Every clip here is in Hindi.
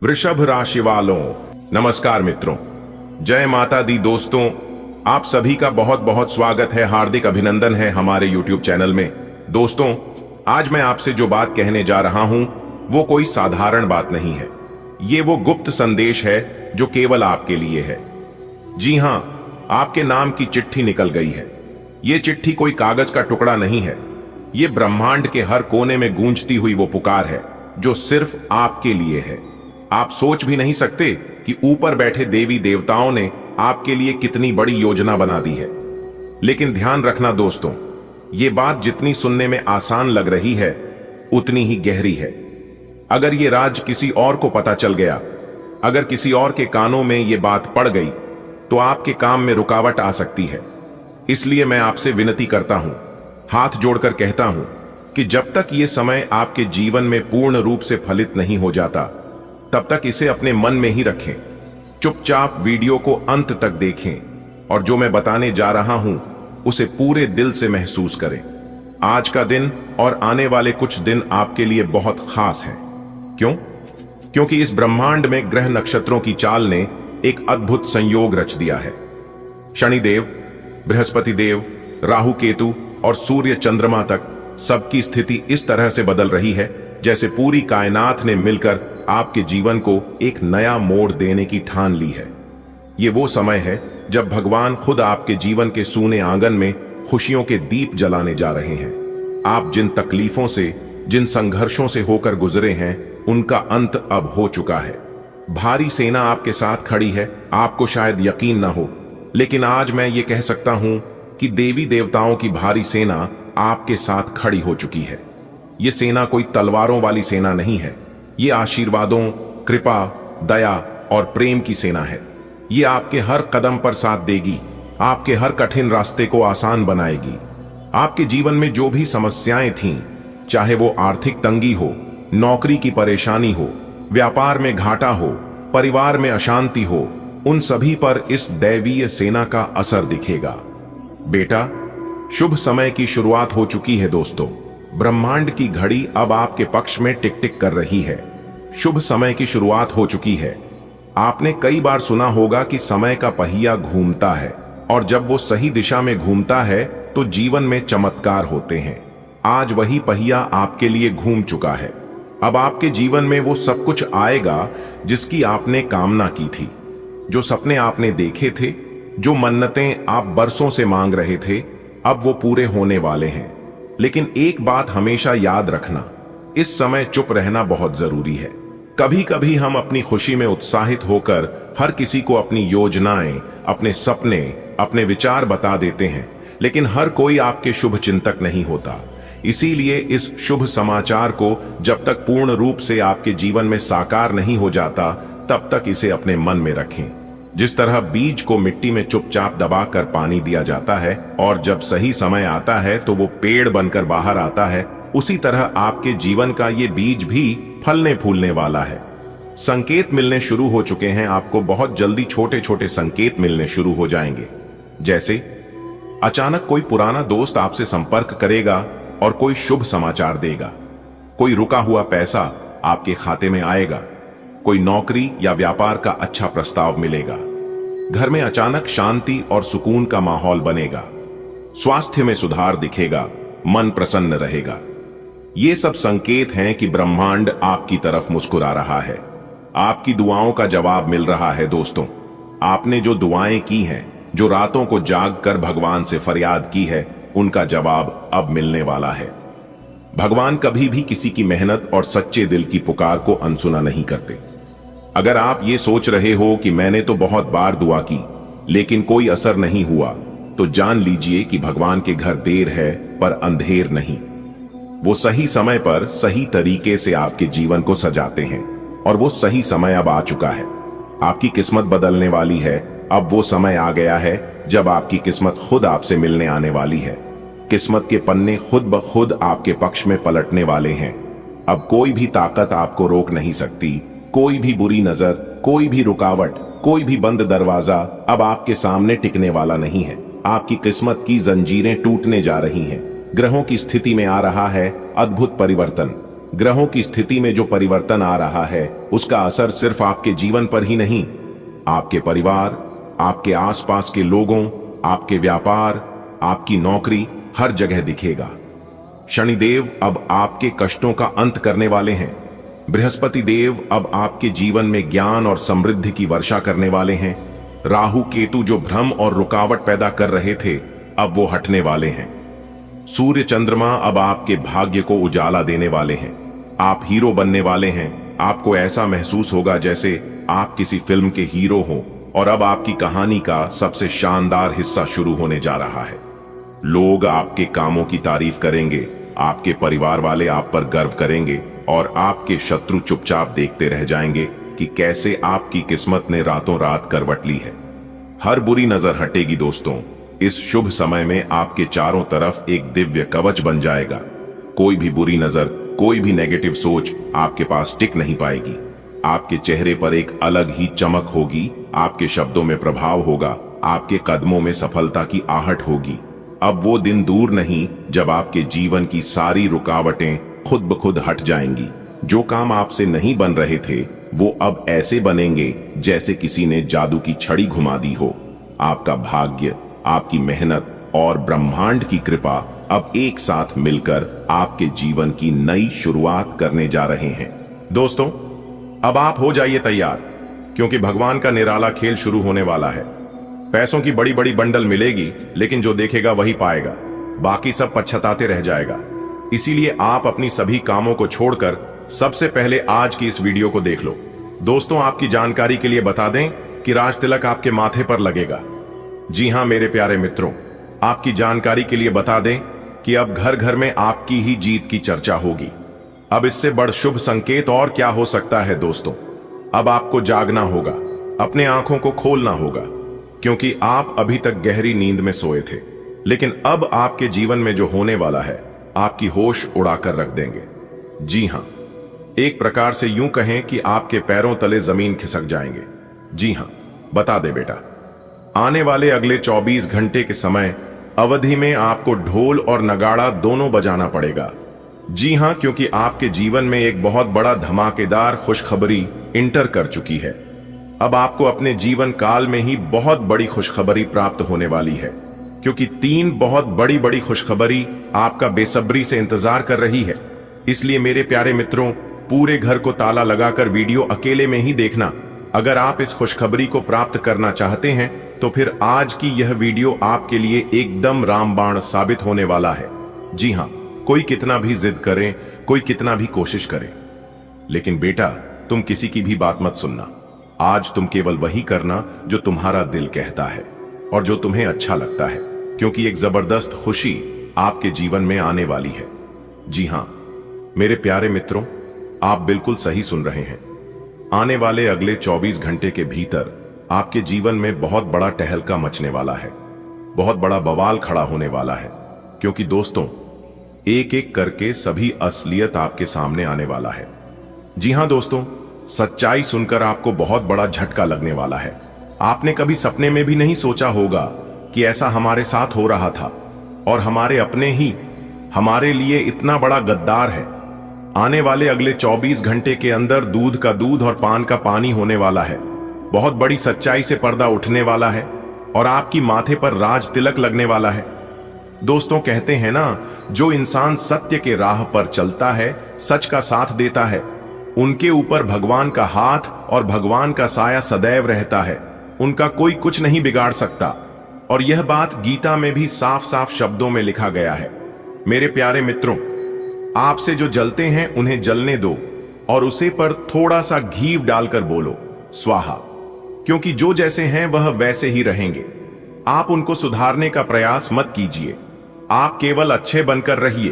वृषभ राशि वालों, नमस्कार मित्रों, जय माता दी। दोस्तों, आप सभी का बहुत बहुत स्वागत है, हार्दिक अभिनंदन है हमारे YouTube चैनल में। दोस्तों, आज मैं आपसे जो बात कहने जा रहा हूं वो कोई साधारण बात नहीं है। ये वो गुप्त संदेश है जो केवल आपके लिए है। जी हां, आपके नाम की चिट्ठी निकल गई है। ये चिट्ठी कोई कागज का टुकड़ा नहीं है। ये ब्रह्मांड के हर कोने में गूंजती हुई वो पुकार है जो सिर्फ आपके लिए है। आप सोच भी नहीं सकते कि ऊपर बैठे देवी देवताओं ने आपके लिए कितनी बड़ी योजना बना दी है। लेकिन ध्यान रखना दोस्तों, ये बात जितनी सुनने में आसान लग रही है उतनी ही गहरी है। अगर ये राज किसी और को पता चल गया, अगर किसी और के कानों में ये बात पड़ गई, तो आपके काम में रुकावट आ सकती है। इसलिए मैं आपसे विनती करता हूं, हाथ जोड़कर कहता हूं कि जब तक ये समय आपके जीवन में पूर्ण रूप से फलित नहीं हो जाता, तब तक इसे अपने मन में ही रखें। चुपचाप वीडियो को अंत तक देखें और जो मैं बताने जा रहा हूं उसे पूरे दिल से महसूस करें। आज का दिन और आने वाले कुछ दिन आपके लिए बहुत खास हैं। क्यों? क्योंकि इस ब्रह्मांड में ग्रह नक्षत्रों की चाल ने एक अद्भुत संयोग रच दिया है। शनिदेव, बृहस्पति देव, राहु केतु और सूर्य चंद्रमा तक सबकी स्थिति इस तरह से बदल रही है जैसे पूरी कायनात ने मिलकर आपके जीवन को एक नया मोड़ देने की ठान ली है। ये वो समय है जब भगवान खुद आपके जीवन के सूने आंगन में खुशियों के दीप जलाने जा रहे हैं। आप जिन तकलीफों से, जिन संघर्षों से होकर गुजरे हैं, उनका अंत अब हो चुका है। भारी सेना आपके साथ खड़ी है। आपको शायद यकीन ना हो, लेकिन आज मैं ये कह सकता हूं कि देवी देवताओं की भारी सेना आपके साथ खड़ी हो चुकी है। ये सेना कोई तलवारों वाली सेना नहीं है। ये आशीर्वादों, कृपा, दया और प्रेम की सेना है। ये आपके हर कदम पर साथ देगी, आपके हर कठिन रास्ते को आसान बनाएगी। आपके जीवन में जो भी समस्याएं थीं, चाहे वो आर्थिक तंगी हो, नौकरी की परेशानी हो, व्यापार में घाटा हो, परिवार में अशांति हो, उन सभी पर इस दैवीय सेना का असर दिखेगा। बेटा, शुभ समय की शुरुआत हो चुकी है दोस्तों। ब्रह्मांड की घड़ी अब आपके पक्ष में टिक टिक कर रही है। शुभ समय की शुरुआत हो चुकी है। आपने कई बार सुना होगा कि समय का पहिया घूमता है और जब वो सही दिशा में घूमता है तो जीवन में चमत्कार होते हैं। आज वही पहिया आपके लिए घूम चुका है। अब आपके जीवन में वो सब कुछ आएगा जिसकी आपने कामना की थी। जो सपने आपने देखे थे, जो मन्नतें आप बरसों से मांग रहे थे, अब वो पूरे होने वाले हैं। लेकिन एक बात हमेशा याद रखना, इस समय चुप रहना बहुत जरूरी है। कभी कभी हम अपनी खुशी में उत्साहित होकर हर किसी को अपनी योजनाएं, अपने सपने, अपने विचार बता देते हैं, लेकिन हर कोई आपके शुभ चिंतक नहीं होता। इसीलिए इस शुभ समाचार को जब तक पूर्ण रूप से आपके जीवन में साकार नहीं हो जाता, तब तक इसे अपने मन में रखें। जिस तरह बीज को मिट्टी में चुपचाप दबाकर पानी दिया जाता है और जब सही समय आता है तो वो पेड़ बनकर बाहर आता है, उसी तरह आपके जीवन का ये बीज भी फलने फूलने वाला है। संकेत मिलने शुरू हो चुके हैं। आपको बहुत जल्दी छोटे छोटे संकेत मिलने शुरू हो जाएंगे। जैसे अचानक कोई पुराना दोस्त आपसे संपर्क करेगा और कोई शुभ समाचार देगा। कोई रुका हुआ पैसा आपके खाते में आएगा। कोई नौकरी या व्यापार का अच्छा प्रस्ताव मिलेगा। घर में अचानक शांति और सुकून का माहौल बनेगा। स्वास्थ्य में सुधार दिखेगा, मन प्रसन्न रहेगा। ये सब संकेत हैं कि ब्रह्मांड आपकी तरफ मुस्कुरा रहा है। आपकी दुआओं का जवाब मिल रहा है दोस्तों। आपने जो दुआएं की हैं, जो रातों को जाग कर भगवान से फरियाद की है, उनका जवाब अब मिलने वाला है। भगवान कभी भी किसी की मेहनत और सच्चे दिल की पुकार को अनसुना नहीं करते। अगर आप ये सोच रहे हो कि मैंने तो बहुत बार दुआ की लेकिन कोई असर नहीं हुआ, तो जान लीजिए कि भगवान के घर देर है पर अंधेर नहीं। वो सही समय पर सही तरीके से आपके जीवन को सजाते हैं और वो सही समय अब आ चुका है। आपकी किस्मत बदलने वाली है। अब वो समय आ गया है जब आपकी किस्मत खुद आपसे मिलने आने वाली है। किस्मत के पन्ने खुद ब खुद आपके पक्ष में पलटने वाले हैं। अब कोई भी ताकत आपको रोक नहीं सकती। कोई भी बुरी नजर, कोई भी रुकावट, कोई भी बंद दरवाजा अब आपके सामने टिकने वाला नहीं है। आपकी किस्मत की जंजीरें टूटने जा रही हैं। ग्रहों की स्थिति में आ रहा है अद्भुत परिवर्तन। ग्रहों की स्थिति में जो परिवर्तन आ रहा है उसका असर सिर्फ आपके जीवन पर ही नहीं, आपके परिवार, आपके आसपास के लोगों, आपके व्यापार, आपकी नौकरी, हर जगह दिखेगा। शनिदेव अब आपके कष्टों का अंत करने वाले हैं। बृहस्पति देव अब आपके जीवन में ज्ञान और समृद्धि की वर्षा करने वाले हैं। राहु केतु जो भ्रम और रुकावट पैदा कर रहे थे, अब वो हटने वाले हैं। सूर्य चंद्रमा अब आपके भाग्य को उजाला देने वाले हैं। आप हीरो बनने वाले हैं। आपको ऐसा महसूस होगा जैसे आप किसी फिल्म के हीरो हो और अब आपकी कहानी का सबसे शानदार हिस्सा शुरू होने जा रहा है। लोग आपके कामों की तारीफ करेंगे, आपके परिवार वाले आप पर गर्व करेंगे और आपके शत्रु चुपचाप देखते रह जाएंगे कि कैसे आपकी किस्मत ने रातों रात करवट ली है। हर बुरी नजर हटेगी दोस्तों। इस शुभ समय में आपके चारों तरफ एक दिव्य कवच बन जाएगा। कोई भी बुरी नजर, कोई भी नेगेटिव सोच आपके पास टिक नहीं पाएगी। आपके चेहरे पर एक अलग ही चमक होगी, आपके शब्दों में प्रभाव होगा, आपके कदमों में सफलता की आहट होगी। अब वो दिन दूर नहीं जब आपके जीवन की सारी रुकावटें खुद ब खुद हट जाएंगी। जो काम आपसे नहीं बन रहे थे वो अब ऐसे बनेंगे जैसे किसी ने जादू की छड़ी घुमा दी हो। आपका भाग्य, आपकी मेहनत और ब्रह्मांड की कृपा अब एक साथ मिलकर आपके जीवन की नई शुरुआत करने जा रहे हैं। दोस्तों, अब आप हो जाइए तैयार, क्योंकि भगवान का निराला खेल शुरू होने वाला है। पैसों की बड़ी बड़ी बंडल मिलेगी, लेकिन जो देखेगा वही पाएगा, बाकी सब पछताते रह जाएगा। इसीलिए आप अपनी सभी कामों को छोड़कर सबसे पहले आज की इस वीडियो को देख लो। दोस्तों, आपकी जानकारी के लिए बता दें कि राज तिलक आपके माथे पर लगेगा। जी हां मेरे प्यारे मित्रों, आपकी जानकारी के लिए बता दें कि अब घर घर में आपकी ही जीत की चर्चा होगी। अब इससे बड़ शुभ संकेत और क्या हो सकता है दोस्तों। अब आपको जागना होगा, अपने आंखों को खोलना होगा, क्योंकि आप अभी तक गहरी नींद में सोए थे। लेकिन अब आपके जीवन में जो होने वाला है आपकी होश उड़ाकर रख देंगे। जी हां, एक प्रकार से यूं कहें कि आपके पैरों तले जमीन खिसक जाएंगे। जी हां, बता दे बेटा, आने वाले अगले 24 घंटे के समय अवधि में आपको ढोल और नगाड़ा दोनों बजाना पड़ेगा। जी हां, क्योंकि आपके जीवन में एक बहुत बड़ा धमाकेदार खुशखबरी इंटर कर चुकी है। अब आपको अपने जीवन काल में ही बहुत बड़ी खुशखबरी प्राप्त होने वाली है, क्योंकि 3 बहुत बड़ी बड़ी खुशखबरी आपका बेसब्री से इंतजार कर रही है। इसलिए मेरे प्यारे मित्रों, पूरे घर को ताला लगाकर वीडियो अकेले में ही देखना। अगर आप इस खुशखबरी को प्राप्त करना चाहते हैं तो फिर आज की यह वीडियो आपके लिए एकदम रामबाण साबित होने वाला है। जी हां, कोई कितना भी जिद करे, कोई कितना भी कोशिश करे, लेकिन बेटा तुम किसी की भी बात मत सुनना। आज तुम केवल वही करना जो तुम्हारा दिल कहता है और जो तुम्हें अच्छा लगता है, क्योंकि एक जबरदस्त खुशी आपके जीवन में आने वाली है। जी हां मेरे प्यारे मित्रों, आप बिल्कुल सही सुन रहे हैं। आने वाले अगले 24 घंटे के भीतर आपके जीवन में बहुत बड़ा टहलका मचने वाला है, बहुत बड़ा बवाल खड़ा होने वाला है, क्योंकि दोस्तों एक एक करके सभी असलियत आपके सामने आने वाला है। जी हां दोस्तों, सच्चाई सुनकर आपको बहुत बड़ा झटका लगने वाला है। आपने कभी सपने में भी नहीं सोचा होगा कि ऐसा हमारे साथ हो रहा था, और हमारे अपने ही हमारे लिए इतना बड़ा गद्दार है। आने वाले अगले 24 घंटे के अंदर दूध का दूध और पान का पानी होने वाला है। बहुत बड़ी सच्चाई से पर्दा उठने वाला है और आपकी माथे पर राज तिलक लगने वाला है। दोस्तों, कहते हैं ना, जो इंसान सत्य के राह पर चलता है, सच का साथ देता है, उनके ऊपर भगवान का हाथ और भगवान का साया सदैव रहता है। उनका कोई कुछ नहीं बिगाड़ सकता। और यह बात गीता में भी साफ साफ शब्दों में लिखा गया है। मेरे प्यारे मित्रों, आपसे जो जलते हैं उन्हें जलने दो और उसे पर थोड़ा सा घी डालकर बोलो स्वाहा, क्योंकि जो जैसे हैं वह वैसे ही रहेंगे। आप उनको सुधारने का प्रयास मत कीजिए, आप केवल अच्छे बनकर रहिए।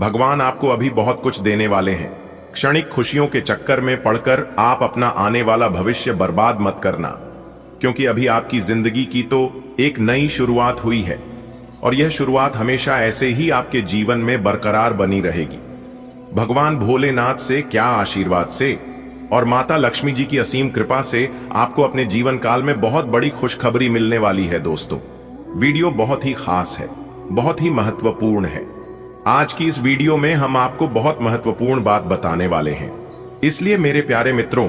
भगवान आपको अभी बहुत कुछ देने वाले हैं। क्षणिक खुशियों के चक्कर में पड़कर आप अपना आने वाला भविष्य बर्बाद मत करना, क्योंकि अभी आपकी जिंदगी की तो एक नई शुरुआत हुई है और यह शुरुआत हमेशा ऐसे ही आपके जीवन में बरकरार बनी रहेगी। भगवान भोलेनाथ से क्या आशीर्वाद से और माता लक्ष्मी जी की असीम कृपा से आपको अपने जीवन काल में बहुत बड़ी खुशखबरी मिलने वाली है। दोस्तों, वीडियो बहुत ही खास है, बहुत ही महत्वपूर्ण है। आज की इस वीडियो में हम आपको बहुत महत्वपूर्ण बात बताने वाले हैं। इसलिए मेरे प्यारे मित्रों,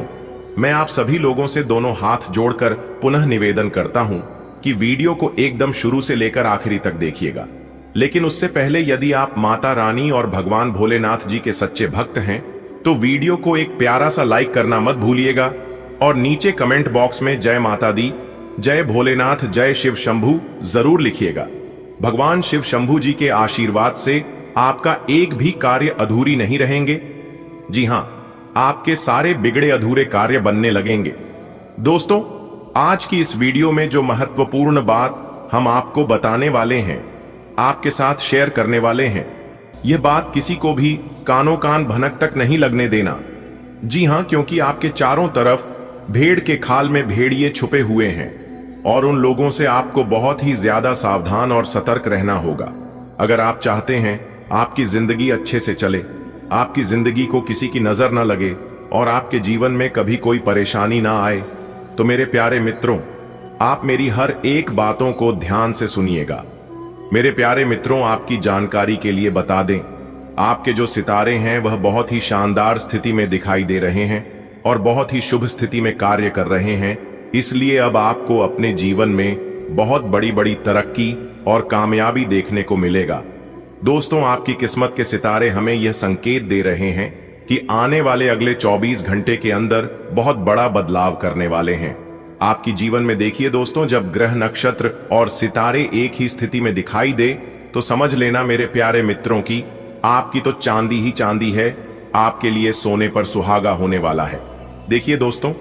मैं आप सभी लोगों से दोनों हाथ जोड़कर पुनः निवेदन करता हूं कि वीडियो को एकदम शुरू से लेकर आखिरी तक देखिएगा। लेकिन उससे पहले यदि आप माता रानी और भगवान भोलेनाथ जी के सच्चे भक्त हैं तो वीडियो को एक प्यारा सा लाइक करना मत भूलिएगा और नीचे कमेंट बॉक्स में जय माता दी, जय भोलेनाथ, जय शिव शंभू जरूर लिखिएगा। भगवान शिव शंभू जी के आशीर्वाद से आपका एक भी कार्य अधूरी नहीं रहेंगे। जी हां, आपके सारे बिगड़े अधूरे कार्य बनने लगेंगे। दोस्तों, आज की इस वीडियो में जो महत्वपूर्ण बात हम आपको बताने वाले हैं, आपके साथ शेयर करने वाले हैं, यह बात किसी को भी कानों कान भनक तक नहीं लगने देना। जी हां, क्योंकि आपके चारों तरफ भेड़ के खाल में भेड़िए छुपे हुए हैं और उन लोगों से आपको बहुत ही ज्यादा सावधान और सतर्क रहना होगा। अगर आप चाहते हैं आपकी जिंदगी अच्छे से चले, आपकी जिंदगी को किसी की नजर न लगे और आपके जीवन में कभी कोई परेशानी ना आए, तो मेरे प्यारे मित्रों, आप मेरी हर एक बातों को ध्यान से सुनिएगा। मेरे प्यारे मित्रों, आपकी जानकारी के लिए बता दें, आपके जो सितारे हैं वह बहुत ही शानदार स्थिति में दिखाई दे रहे हैं और बहुत ही शुभ स्थिति में कार्य कर रहे हैं। इसलिए अब आपको अपने जीवन में बहुत बड़ी बड़ी तरक्की और कामयाबी देखने को मिलेगा। दोस्तों, आपकी किस्मत के सितारे हमें यह संकेत दे रहे हैं कि आने वाले अगले 24 घंटे के अंदर बहुत बड़ा बदलाव करने वाले हैं आपकी जीवन में। देखिए दोस्तों, जब ग्रह, नक्षत्र और सितारे एक ही स्थिति में दिखाई दे तो समझ लेना मेरे प्यारे मित्रों की आपकी तो चांदी ही चांदी है, आपके लिए सोने पर सुहागा होने वाला है। देखिए दोस्तों,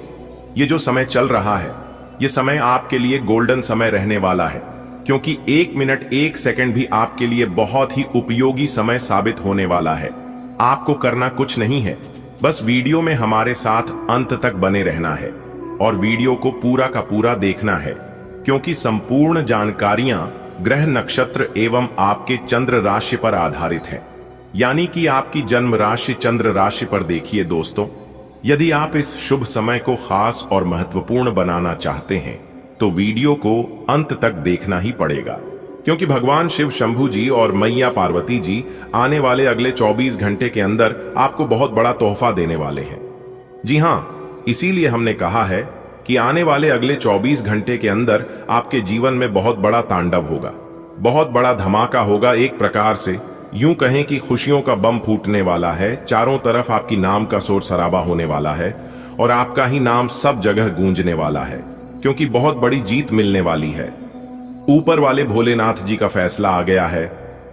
ये जो समय चल रहा है, ये समय आपके लिए गोल्डन समय रहने वाला है, क्योंकि 1 मिनट 1 सेकंड भी आपके लिए बहुत ही उपयोगी समय साबित होने वाला है। आपको करना कुछ नहीं है, बस वीडियो में हमारे साथ अंत तक बने रहना है और वीडियो को पूरा का पूरा देखना है, क्योंकि संपूर्ण जानकारियां ग्रह, नक्षत्र एवं आपके चंद्र राशि पर आधारित है, यानी कि आपकी जन्म राशि चंद्र राशि पर। देखिए दोस्तों, यदि आप इस शुभ समय को खास और महत्वपूर्ण बनाना चाहते हैं तो वीडियो को अंत तक देखना ही पड़ेगा, क्योंकि भगवान शिव शंभू जी और मैया पार्वती जी आने वाले अगले 24 घंटे के अंदर आपको बहुत बड़ा तोहफा देने वाले हैं। जी हां, इसीलिए हमने कहा है कि आने वाले अगले 24 घंटे के अंदर आपके जीवन में बहुत बड़ा तांडव होगा, बहुत बड़ा धमाका होगा। एक प्रकार से यूं कहें कि खुशियों का बम फूटने वाला है। चारों तरफ आपकी नाम का शोर शराबा होने वाला है और आपका ही नाम सब जगह गूंजने वाला है, क्योंकि बहुत बड़ी जीत मिलने वाली है। ऊपर वाले भोलेनाथ जी का फैसला आ गया है।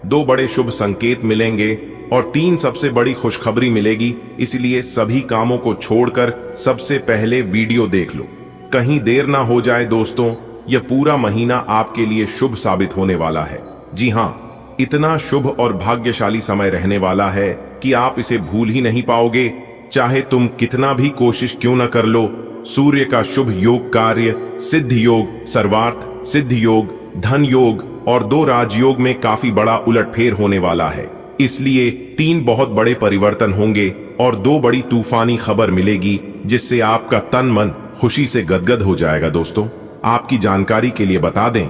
2 बड़े शुभ संकेत मिलेंगे और 3 सबसे बड़ी खुशखबरी मिलेगी। इसलिए सभी कामों को छोड़कर सबसे पहले वीडियो देख लो, कहीं देर ना हो जाए। दोस्तों, यह पूरा महीना आपके लिए शुभ साबित होने वाला है। जी हां, इतना शुभ और भाग्यशाली समय रहने वाला है कि आप इसे भूल ही नहीं पाओगे, चाहे तुम कितना भी कोशिश क्यों न कर लो। सूर्य का शुभ योग कार्य, सिद्ध योग, सर्वार्थ सिद्ध योग, धन योग और 2 राजयोग में काफी बड़ा उलटफेर होने वाला है। इसलिए 3 बहुत बड़े परिवर्तन होंगे और 2 बड़ी तूफानी खबर मिलेगी, जिससे आपका तन मन खुशी से गदगद हो जाएगा। दोस्तों, आपकी जानकारी के लिए बता दें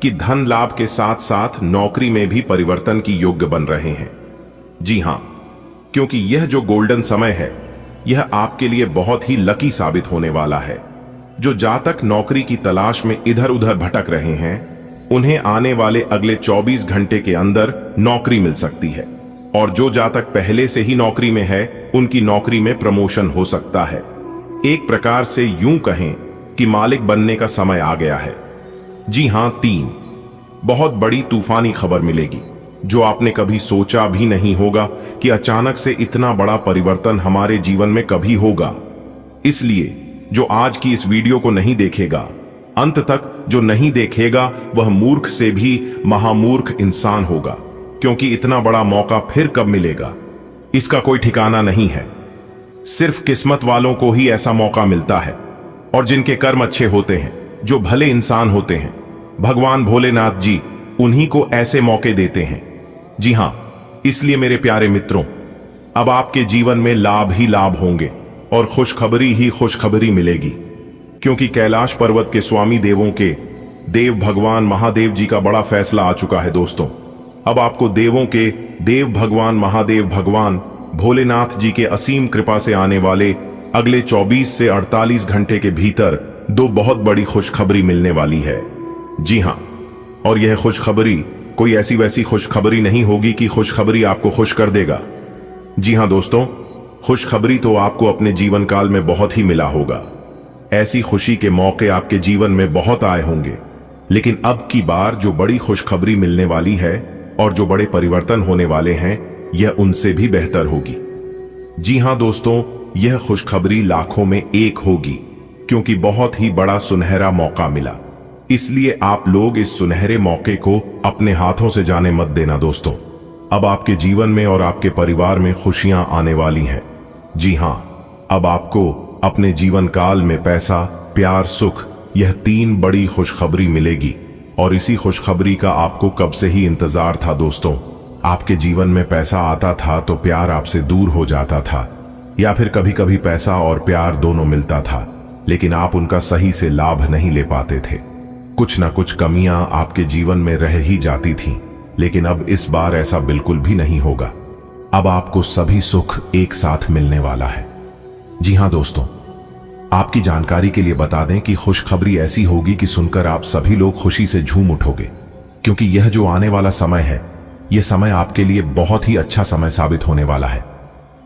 कि धन लाभ के साथ साथ नौकरी में भी परिवर्तन की योग्य बन रहे हैं। जी हां, क्योंकि यह जो गोल्डन समय है, यह आपके लिए बहुत ही लकी साबित होने वाला है। जो जातक नौकरी की तलाश में इधर उधर भटक रहे हैं, उन्हें आने वाले अगले 24 घंटे के अंदर नौकरी मिल सकती है, और जो जातक पहले से ही नौकरी में है, उनकी नौकरी में प्रमोशन हो सकता है। एक प्रकार से यूं कहें कि मालिक बनने का समय आ गया है। जी हां, 3 बहुत बड़ी तूफानी खबर मिलेगी, जो आपने कभी सोचा भी नहीं होगा कि अचानक से इतना बड़ा परिवर्तन हमारे जीवन में कभी होगा। इसलिए जो आज की इस वीडियो को नहीं देखेगा, अंत तक जो नहीं देखेगा, वह मूर्ख से भी महामूर्ख इंसान होगा, क्योंकि इतना बड़ा मौका फिर कब मिलेगा, इसका कोई ठिकाना नहीं है। सिर्फ किस्मत वालों को ही ऐसा मौका मिलता है, और जिनके कर्म अच्छे होते हैं, जो भले इंसान होते हैं, भगवान भोलेनाथ जी उन्हीं को ऐसे मौके देते हैं। जी हां, इसलिए मेरे प्यारे मित्रों, अब आपके जीवन में लाभ ही लाभ होंगे और खुशखबरी ही खुशखबरी मिलेगी, क्योंकि कैलाश पर्वत के स्वामी देवों के देव भगवान महादेव जी का बड़ा फैसला आ चुका है। दोस्तों, अब आपको देवों के देव भगवान महादेव भगवान भोलेनाथ जी के असीम कृपा से आने वाले अगले 24 से 48 घंटे के भीतर दो बहुत बड़ी खुशखबरी मिलने वाली है। जी हां, और यह खुशखबरी कोई ऐसी वैसी खुशखबरी नहीं होगी कि खुशखबरी आपको खुश कर देगा। जी हां दोस्तों, खुशखबरी तो आपको अपने जीवन काल में बहुत ही मिला होगा। ऐसी खुशी के मौके आपके जीवन में बहुत आए होंगे, लेकिन अब की बार जो बड़ी खुशखबरी मिलने वाली है और जो बड़े परिवर्तन होने वाले हैं, यह उनसे भी बेहतर होगी। जी हां दोस्तों, यह खुशखबरी लाखों में एक होगी, क्योंकि बहुत ही बड़ा सुनहरा मौका मिला। इसलिए आप लोग इस सुनहरे मौके को अपने हाथों से जाने मत देना दोस्तों। अब आपके जीवन में और आपके परिवार में खुशियां आने वाली हैं। जी हां, अब आपको अपने जीवन काल में पैसा, प्यार, सुख, यह 3 बड़ी खुशखबरी मिलेगी। और इसी खुशखबरी का आपको कब से ही इंतजार था दोस्तों। आपके जीवन में पैसा आता था तो प्यार आपसे दूर हो जाता था, या फिर कभी कभी पैसा और प्यार दोनों मिलता था, लेकिन आप उनका सही से लाभ नहीं ले पाते थे। कुछ ना कुछ कमियां आपके जीवन में रह ही जाती थीं, लेकिन अब इस बार ऐसा बिल्कुल भी नहीं होगा। अब आपको सभी सुख एक साथ मिलने वाला है। जी हां दोस्तों, आपकी जानकारी के लिए बता दें कि खुशखबरी ऐसी होगी कि सुनकर आप सभी लोग खुशी से झूम उठोगे, क्योंकि यह जो आने वाला समय है, यह समय आपके लिए बहुत ही अच्छा समय साबित होने वाला है।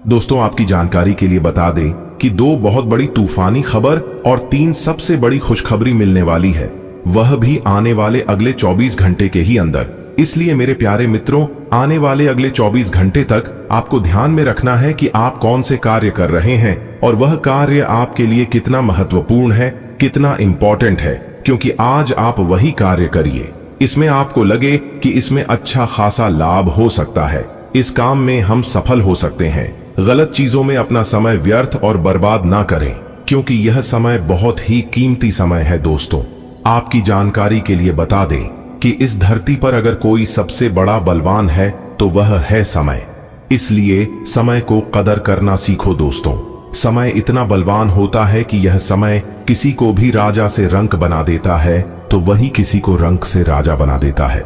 दोस्तों, आपकी जानकारी के लिए बता दें कि 2 बहुत बड़ी तूफानी खबर और 3 सबसे बड़ी खुशखबरी मिलने वाली है, वह भी आने वाले अगले 24 घंटे के ही अंदर। इसलिए मेरे प्यारे मित्रों, आने वाले अगले 24 घंटे तक आपको ध्यान में रखना है कि आप कौन से कार्य कर रहे हैं और वह कार्य आपके लिए कितना महत्वपूर्ण है, कितना इंपॉर्टेंट है, क्योंकि आज आप वही कार्य करिए। इसमें आपको लगे कि इसमें अच्छा खासा लाभ हो सकता है, इस काम में हम सफल हो सकते हैं। गलत चीजों में अपना समय व्यर्थ और बर्बाद ना करें, क्योंकि यह समय बहुत ही कीमती समय है दोस्तों। आपकी जानकारी के लिए बता दें कि इस धरती पर अगर कोई सबसे बड़ा बलवान है तो वह है समय। इसलिए समय को कदर करना सीखो दोस्तों। समय इतना बलवान होता है कि यह समय किसी को भी राजा से रंक बना देता है तो वही किसी को रंक से राजा बना देता है।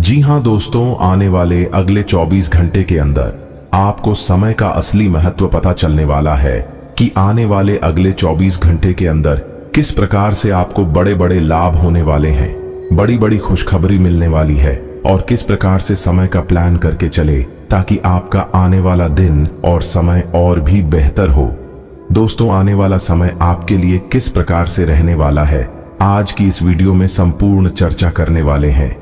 जी हां दोस्तों, आने वाले अगले 24 घंटे के अंदर आपको समय का असली महत्व पता चलने वाला है कि आने वाले अगले 24 घंटे के अंदर किस प्रकार से आपको बड़े बड़े लाभ होने वाले हैं, बड़ी बड़ी खुशखबरी मिलने वाली है, और किस प्रकार से समय का प्लान करके चले ताकि आपका आने वाला दिन और समय और भी बेहतर हो। दोस्तों, आने वाला समय आपके लिए किस प्रकार से रहने वाला है, आज की इस वीडियो में संपूर्ण चर्चा करने वाले हैं।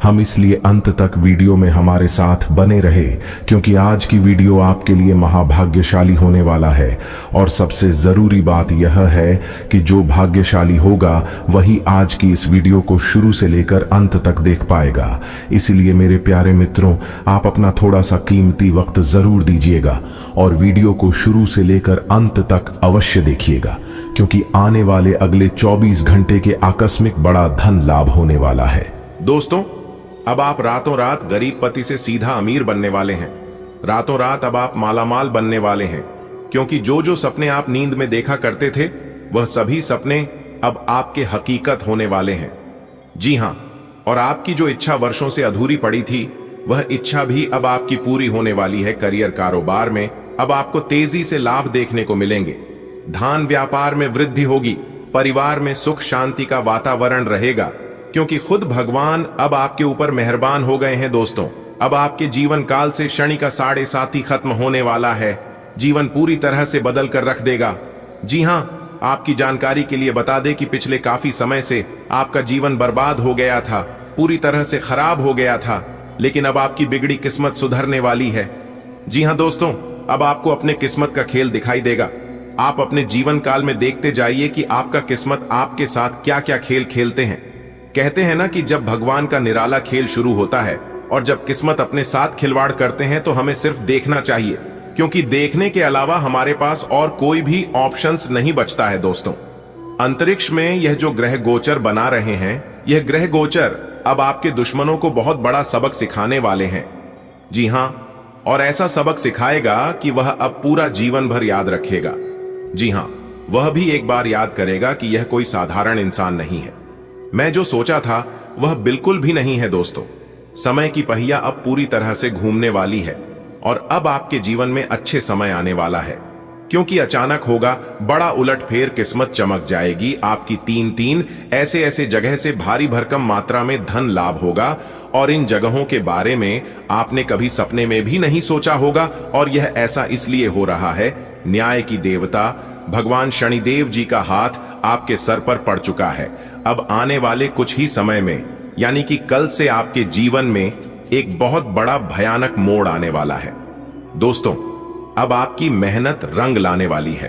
हम इसलिए अंत तक वीडियो में हमारे साथ बने रहे, क्योंकि आज की वीडियो आपके लिए महाभाग्यशाली होने वाला है। और सबसे जरूरी बात यह है कि जो भाग्यशाली होगा वही आज की इस वीडियो को शुरू से लेकर अंत तक देख पाएगा। इसलिए मेरे प्यारे मित्रों, आप अपना थोड़ा सा कीमती वक्त जरूर दीजिएगा और वीडियो को शुरू से लेकर अंत तक अवश्य देखिएगा, क्योंकि आने वाले अगले 24 घंटे के आकस्मिक बड़ा धन लाभ होने वाला है। दोस्तों, अब आप रातों रात गरीब पति से सीधा अमीर बनने वाले हैं। रातों रात अब आप मालामाल बनने वाले हैं, क्योंकि जो जो सपने आप नींद में देखा करते थे, वह सभी सपने अब आपके हकीकत होने वाले हैं। जी हां, और आपकी जो इच्छा वर्षों से अधूरी पड़ी थी, वह इच्छा भी अब आपकी पूरी होने वाली है। करियर, कारोबार में अब आपको तेजी से लाभ देखने को मिलेंगे। धान व्यापार में वृद्धि होगी। परिवार में सुख शांति का वातावरण रहेगा, क्योंकि खुद भगवान अब आपके ऊपर मेहरबान हो गए हैं। दोस्तों, अब आपके जीवन काल से शनि का 7.5 खत्म होने वाला है। जीवन पूरी तरह से बदल कर रख देगा। जी हां, आपकी जानकारी के लिए बता दें कि पिछले काफी समय से आपका जीवन बर्बाद हो गया था, पूरी तरह से खराब हो गया था, लेकिन अब आपकी बिगड़ी किस्मत सुधरने वाली है। जी हां दोस्तों, अब आपको अपने किस्मत का खेल दिखाई देगा। आप अपने जीवन काल में देखते जाइए कि आपका किस्मत आपके साथ क्या क्या खेल खेलते हैं। कहते हैं ना कि जब भगवान का निराला खेल शुरू होता है और जब किस्मत अपने साथ खिलवाड़ करते हैं तो हमें सिर्फ देखना चाहिए, क्योंकि देखने के अलावा हमारे पास और कोई भी ऑप्शंस नहीं बचता है। दोस्तों, अंतरिक्ष में यह जो ग्रह गोचर बना रहे हैं, यह ग्रह गोचर अब आपके दुश्मनों को बहुत बड़ा सबक सिखाने वाले हैं। जी हां, और ऐसा सबक सिखाएगा कि वह अब पूरा जीवन भर याद रखेगा। जी हां, वह भी एक बार याद करेगा कि यह कोई साधारण इंसान नहीं है। मैं जो सोचा था वह बिल्कुल भी नहीं है दोस्तों। समय की पहिया अब पूरी तरह से घूमने वाली है और अब आपके जीवन में अच्छे समय आने वाला है, क्योंकि अचानक होगा बड़ा उलटफेर, किस्मत चमक जाएगी। आपकी तीन ऐसे ऐसे जगह से भारी भरकम मात्रा में धन लाभ होगा और इन जगहों के बारे में आपने कभी सपने में भी नहीं सोचा होगा। और यह ऐसा इसलिए हो रहा है, न्याय की देवता भगवान शनिदेव जी का हाथ आपके सर पर पड़ चुका है। अब आने वाले कुछ ही समय में, यानी कि कल से, आपके जीवन में एक बहुत बड़ा भयानक मोड़ आने वाला है। दोस्तों, अब आपकी मेहनत रंग लाने वाली है।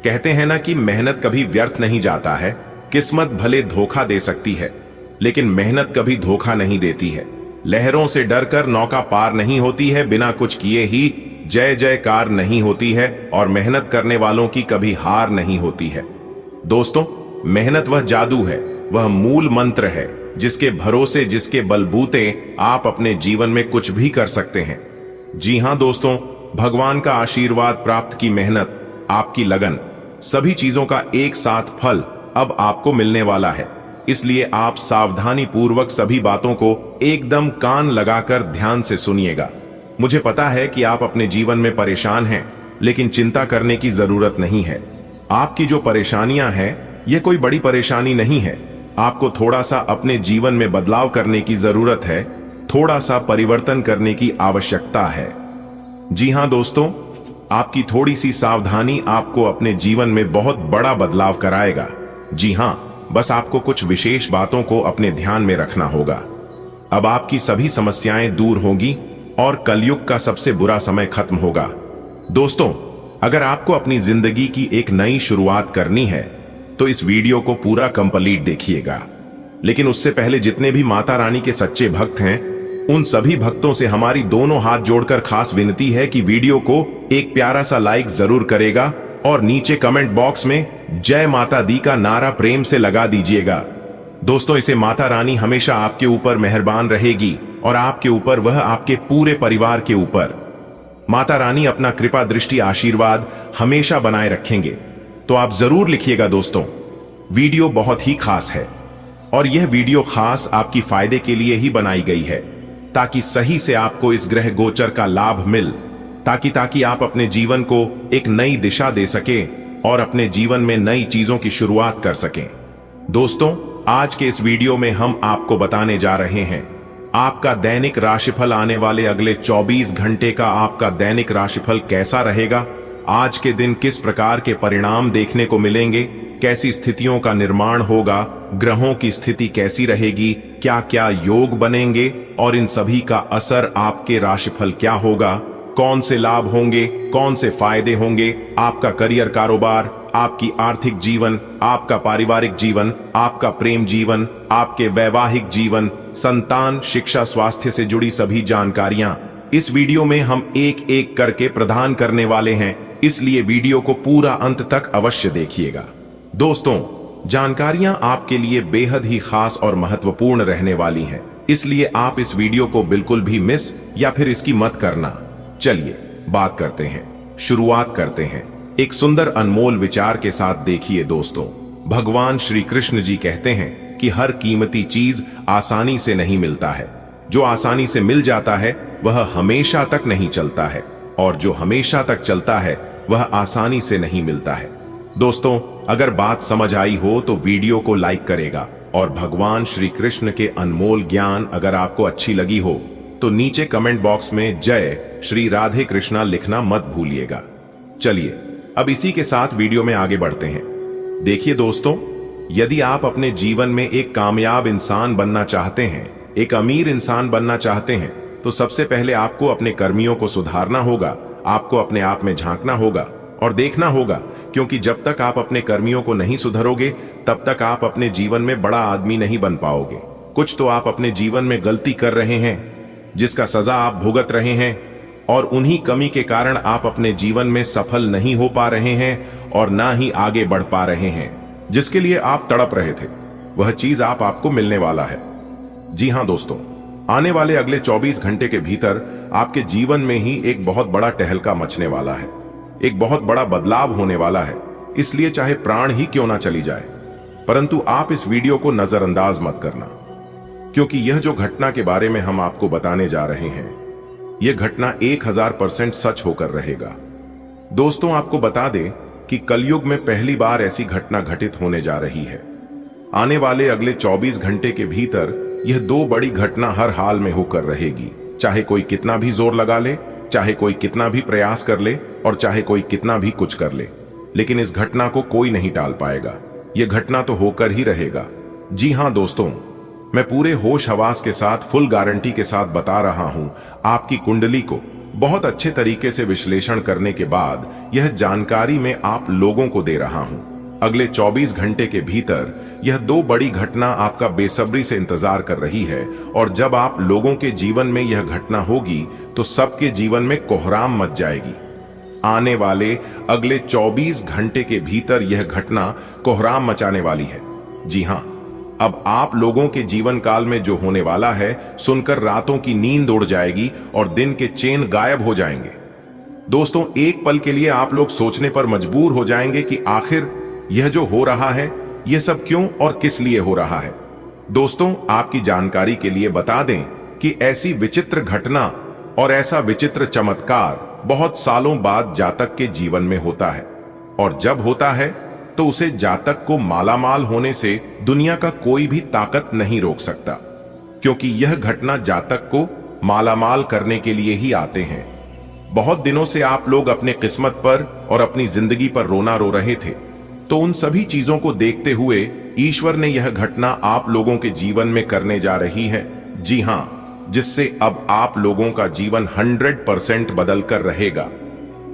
कहते हैं ना कि मेहनत कभी व्यर्थ नहीं जाता है। किस्मत भले धोखा दे सकती है, लेकिन मेहनत कभी धोखा नहीं देती है। लहरों से डरकर नौका पार नहीं होती है, बिना कुछ किए ही जय जयकार नहीं होती है, और मेहनत करने वालों की कभी हार नहीं होती है। दोस्तों, मेहनत वह जादू है, वह मूल मंत्र है, जिसके भरोसे, जिसके बलबूते आप अपने जीवन में कुछ भी कर सकते हैं। जी हां दोस्तों, भगवान का आशीर्वाद प्राप्त की मेहनत, आपकी लगन, सभी चीजों का एक साथ फल अब आपको मिलने वाला है। इसलिए आप सावधानी पूर्वक सभी बातों को एकदम कान लगाकर ध्यान से सुनिएगा। मुझे पता है कि आप अपने जीवन में परेशान हैं, लेकिन चिंता करने की जरूरत नहीं है। आपकी जो परेशानियां हैं, यह कोई बड़ी परेशानी नहीं है। आपको थोड़ा सा अपने जीवन में बदलाव करने की जरूरत है, थोड़ा सा परिवर्तन करने की आवश्यकता है। जी हां दोस्तों, आपकी थोड़ी सी सावधानी आपको अपने जीवन में बहुत बड़ा बदलाव कराएगा। जी हां, बस आपको कुछ विशेष बातों को अपने ध्यान में रखना होगा। अब आपकी सभी समस्याएं दूर होंगी और कलयुग का सबसे बुरा समय खत्म होगा। दोस्तों, अगर आपको अपनी जिंदगी की एक नई शुरुआत करनी है तो इस वीडियो को पूरा कंप्लीट देखिएगा। लेकिन उससे पहले जितने भी माता रानी के सच्चे भक्त हैं, उन सभी भक्तों से हमारी दोनों हाथ जोड़कर खास विनती है कि वीडियो को एक प्यारा सा लाइक जरूर करेगा और नीचे कमेंट बॉक्स में जय माता दी का नारा प्रेम से लगा दीजिएगा। दोस्तों, इसे माता रानी हमेशा आपके ऊपर मेहरबान रहेगी और आपके ऊपर, वह आपके पूरे परिवार के ऊपर। माता रानी अपना कृपा दृष्टि आशीर्वाद हमेशा बनाए रखेंगे। तो आप जरूर लिखिएगा दोस्तों, वीडियो बहुत ही खास है और यह वीडियो खास आपकी फायदे के लिए ही बनाई गई है, ताकि सही से आपको इस ग्रह गोचर का लाभ मिल, ताकि आप अपने जीवन को एक नई दिशा दे सके और अपने जीवन में नई चीजों की शुरुआत कर सकें। दोस्तों, आज के इस वीडियो में हम आपको बताने जा रहे हैं आपका दैनिक राशिफल, आने वाले अगले 24 घंटे का आपका दैनिक राशिफल कैसा रहेगा, आज के दिन किस प्रकार के परिणाम देखने को मिलेंगे, कैसी स्थितियों का निर्माण होगा, ग्रहों की स्थिति कैसी रहेगी, क्या क्या योग बनेंगे और इन सभी का असर आपके राशिफल क्या होगा, कौन से लाभ होंगे, कौन से फायदे होंगे, आपका करियर, कारोबार, आपकी आर्थिक जीवन, आपका पारिवारिक जीवन, आपका प्रेम जीवन, आपके वैवाहिक जीवन, संतान, शिक्षा, स्वास्थ्य से जुड़ी सभी जानकारियां इस वीडियो में हम एक एक करके प्रदान करने वाले हैं। इसलिए वीडियो को पूरा अंत तक अवश्य देखिएगा। दोस्तों, जानकारियां आपके लिए बेहद ही खास और महत्वपूर्ण रहने वाली हैं, इसलिए आप इस वीडियो को बिल्कुल भी मिस या फिर इसकी मत करना। चलिए बात करते हैं, शुरुआत करते हैं एक सुंदर अनमोल विचार के साथ। देखिए दोस्तों, भगवान श्री कृष्ण जी कहते हैं कि हर कीमती चीज आसानी से नहीं मिलता है। जो आसानी से मिल जाता है वह हमेशा तक नहीं चलता है, और जो हमेशा तक चलता है वह आसानी से नहीं मिलता है। दोस्तों, अगर बात समझ आई हो तो वीडियो को लाइक करेगा, और भगवान श्री कृष्ण के अनमोल ज्ञान अगर आपको अच्छी लगी हो तो नीचे कमेंट बॉक्स में जय श्री राधे कृष्णा लिखना मत भूलिएगा। चलिए अब इसी के साथ वीडियो में आगे बढ़ते हैं। देखिए दोस्तों, यदि आप अपने जीवन में एक कामयाब इंसान बनना चाहते हैं, एक अमीर इंसान बनना चाहते हैं, तो सबसे पहले आपको अपने कर्मियों को सुधारना होगा। आपको अपने आप में झांकना होगा और देखना होगा, क्योंकि जब तक आप अपने कर्मियों को नहीं सुधारोगे तब तक आप अपने जीवन में बड़ा आदमी नहीं बन पाओगे। कुछ तो आप अपने जीवन में गलती कर रहे हैं जिसका सजा आप भुगत रहे हैं, और उन्हीं कमी के कारण आप अपने जीवन में सफल नहीं हो पा रहे हैं और ना ही आगे बढ़ पा रहे हैं। जिसके लिए आप तड़प रहे थे वह चीज आपको मिलने वाला है। जी हां दोस्तों, आने वाले अगले 24 घंटे के भीतर आपके जीवन में ही एक बहुत बड़ा टहलका मचने वाला है, एक बहुत बड़ा बदलाव होने वाला है। इसलिए चाहे प्राण ही क्यों ना चली जाए, परंतु आप इस वीडियो को नजरअंदाज मत करना। क्योंकि यह जो घटना के बारे में हम आपको बताने जा रहे हैं, यह घटना 1000% सच होकर रहेगा। दोस्तों, आपको बता दें कि कलयुग में पहली बार ऐसी घटना घटित होने जा रही है। आने वाले अगले 24 घंटे के भीतर यह दो बड़ी घटना हर हाल में होकर रहेगी, चाहे कोई कितना भी जोर लगा ले, चाहे कोई कितना भी प्रयास कर ले और चाहे कोई कितना भी कुछ कर ले, लेकिन इस घटना को कोई नहीं टाल पाएगा। यह घटना तो होकर ही रहेगा। जी हां दोस्तों, मैं पूरे होश हवास के साथ फुल गारंटी के साथ बता रहा हूं। आपकी कुंडली को बहुत अच्छे तरीके से विश्लेषण करने के बाद यह जानकारी मैं आप लोगों को दे रहा हूं। अगले 24 घंटे के भीतर यह दो बड़ी घटना आपका बेसब्री से इंतजार कर रही है, और जब आप लोगों के जीवन में यह घटना होगी तो सबके जीवन में कोहराम मच जाएगी। आने वाले अगले 24 घंटे के भीतर यह घटना कोहराम मचाने वाली है। जी हां, अब आप लोगों के जीवन काल में जो होने वाला है, सुनकर रातों की नींद उड़ जाएगी और दिन के चैन गायब हो जाएंगे। दोस्तों, एक पल के लिए आप लोग सोचने पर मजबूर हो जाएंगे कि आखिर यह जो हो रहा है, यह सब क्यों और किस लिए हो रहा है। दोस्तों, आपकी जानकारी के लिए बता दें कि ऐसी विचित्र घटना और ऐसा विचित्र चमत्कार बहुत सालों बाद जातक के जीवन में होता है, और जब होता है तो उसे जातक को मालामाल होने से दुनिया का कोई भी ताकत नहीं रोक सकता, क्योंकि यह घटना जातक को मालामाल करने के लिए ही आते हैं। बहुत दिनों से आप लोग अपने किस्मत पर और अपनी जिंदगी पर रोना रो रहे थे, तो उन सभी चीजों को देखते हुए ईश्वर ने यह घटना आप लोगों के जीवन में करने जा रही है। जी हां, जिससे अब आप लोगों का जीवन 100% बदल कर रहेगा।